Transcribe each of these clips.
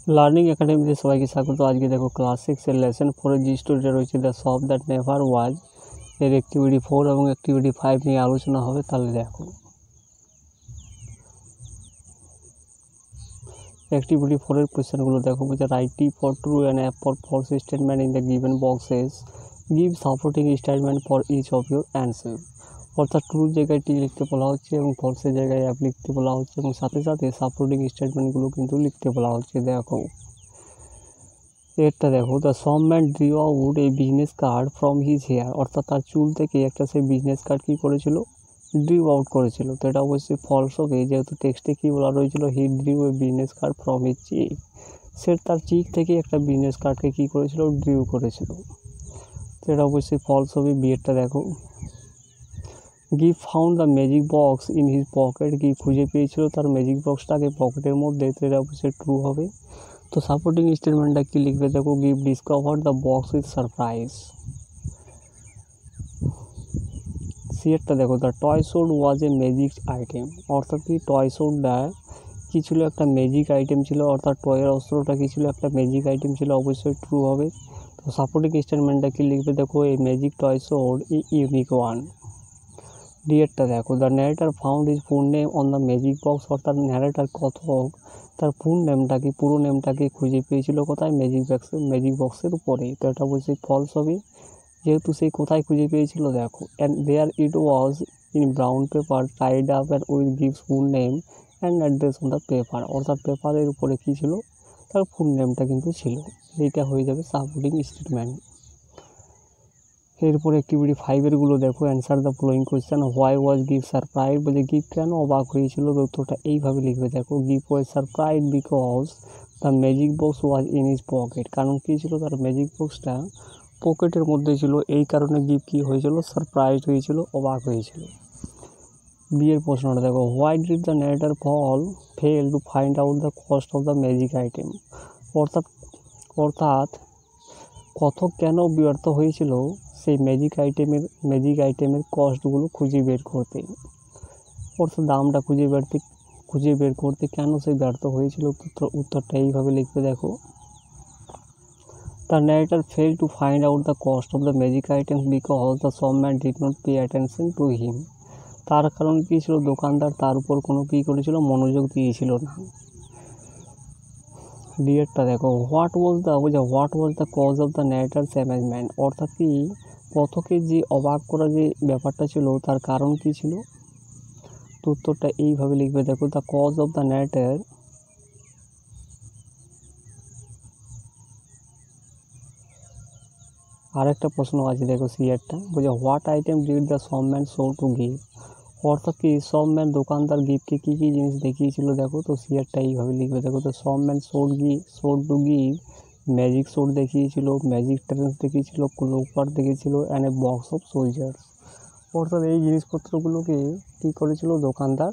Learning একাডেমিতে সবাইকে স্বাগত। আজকে দেখো ক্লাস 6 এর লেসন 4 এর যে স্টোরিটা রয়েছে the shop that never was এর অ্যাক্টিভিটি 4 এবং অ্যাক্টিভিটি 5 নিয়ে আলোচনা হবে। তাহলে দেখো অ্যাক্টিভিটি 4 এর কোশ্চেনগুলো দেখো। বলছে write T for true and F for false statement in the given boxes, give supporting statement for each of your answer. অর্থাৎ ট্রুর জায়গায় টি লিখতে বলা হচ্ছে এবং ফলসের জায়গায় অ্যাপ লিখতে বলা হচ্ছে এবং সাথে সাথে সাপোর্টিং স্টেটমেন্টগুলো কিন্তু লিখতে বলা হচ্ছে। দেখো এরটা দেখো, the some man drew out a business card from his hair. অর্থাৎ তার চুল থেকে একটা সে বিজনেস কার্ড কী করেছিল, ড্রিউ আউট করেছিল। তো এটা অবশ্যই ফলস হবে, যেহেতু টেক্সটে কী বলা রয়েছিল, he drew a business card from his cheek. সে তার চিক থেকে একটা বিজনেস কার্ডকে কী করেছিল, ড্রিউ করেছিল। তো এটা অবশ্যই ফলস হবে। বিয়েরটা দেখো, give found the magic box in his pocket. Give খুঁজে পেয়েছিল তার ম্যাজিক বক্সটাকে পকেটের মধ্যে। তো এটা অবশ্যই ট্রু হবে। তো সাপোর্টিং স্টেটমেন্টটা কি লিখবে দেখো, give discover the box with surprise. সিয়ারটা দেখো, the toy sword was a magic item. অর্থাৎ কি টয় সোডটা কী ছিল, একটা ম্যাজিক আইটেম ছিল। অর্থাৎ টয়ের অস্ত্রটা কী ছিল, একটা ম্যাজিক আইটেম ছিল। অবশ্যই ট্রু হবে। তো সাপোর্টিং স্টেটমেন্টটা কি লিখবে দেখো, এই ম্যাজিক টয় সোড ই ইউনিক ওয়ান। ডিয়ারটা দেখো, the narrator found his full name on the magic box. অর্থাৎ ন্যারেটার কথক তার ফুল নেমটাকে, পুরো নেমটাকে খুঁজে পেয়েছিল কোথায়, ম্যাজিক বক্সের উপরে। তো এটা অবশ্যই ফলস হবে, যেহেতু সেই কোথায় খুঁজে পেয়েছিল দেখো, and there it was in brown paper tied up and with gives full name and address on the paper. অর্থাৎ পেপারের উপরে কী ছিল, তার ফুল নেমটা কিন্তু ছিল। এইটা হয়ে যাবে সাপোর্টিং স্টেটমেন্ট। এরপরে অ্যাক্টিভিটি 5-এরগুলো দেখো। Answer the following question, why was give surprise. বলছে গিভ কেন অবাক হয়েছিল। তো উত্তরটা এইভাবে লিখবে দেখো, give was surprise because the magic box was in his pocket. কারণ কী ছিল, তার ম্যাজিক বক্সটা পকেটের মধ্যে ছিল। এই কারণে গিভ কী হয়েছিল, সারপ্রাইজ হয়েছিল, অবাক হয়েছিল। বিয়ের প্রশ্নটা দেখো, why did the narrator fail to find out the cost of the magic item. অর্থাৎ কথক কেন ব্যর্থ হয়েছিল সেই ম্যাজিক আইটেমের কস্টগুলো খুঁজে বের করতে। অর্থাৎ দামটা খুঁজে বের করতে কেন সে ব্যর্থ হয়েছিল। উত্তরটা এইভাবে লিখবে দেখো, the narrator fail to find out the cost of the magic items because the shopman did not pay attention to him. তার কারণ কী ছিল, দোকানদার তার উপর কোনো কী করেছিল, মনোযোগ দিয়েছিল না। ডিয়ারটা দেখো, what was the cause of the narrator's amazement. অর্থাৎ কি কথকের যে অবাক করা যে ব্যাপারটা ছিল, তার কারণ কী ছিল। তো উত্তরটা এইভাবে লিখবে দেখো, the cause of the narrator আরেকটা প্রশ্ন আছে দেখো, সিয়ারটা বলছে what item did the shopman show to give. অর্থাৎ কি শপম্যান দোকানদার গিফটকে কী কী জিনিস দেখিয়েছিল দেখো। তো সিয়ারটা এইভাবে লিখবে দেখো, তো shopman showed to give magic showed দেখিয়েছিল, ম্যাজিক ট্রেন্স দেখিয়েছিল, ক্লোকার দেখিয়েছিল and a box of soldiers. অর্থাৎ এই জিনিসপত্রগুলোকে কী করেছিল, দোকানদার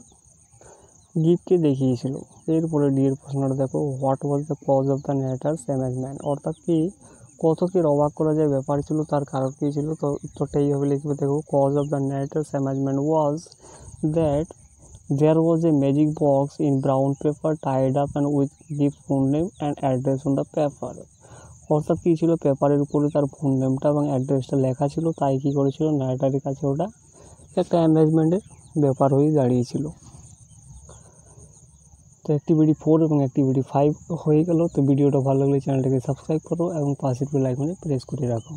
গিফটকে দেখিয়েছিল। এরপরে ডিয়ের প্রশ্নটা দেখো, what was the cause of the narrator's amazement. অর্থাৎ কি কথকের অবাক করা যায় ব্যাপার ছিল, তার কারণ কী ছিল। তো উত্তরটা এইভাবে লিখবে দেখো, cause of the narrator's amazement was that there was a magic box in brown paper tied up and with give phone name and address on the paper. অর্থাৎ কী ছিল, পেপারের উপরে তার ফোন নেমটা এবং অ্যাড্রেসটা লেখা ছিল। তাই কী করেছিল, ন্যারেটারের কাছে ওটা একটা অ্যামেজমেন্টের ব্যাপার হয়ে দাঁড়িয়েছিল। তো অ্যাক্টিভিটি 4 এবং অ্যাক্টিভিটি 5 হয়ে গেল। তো ভিডিওটা ভালো লাগলে চ্যানেলটাকে সাবস্ক্রাইব করো এবং পাশের বেল আইকনে প্রেস করে রাখো।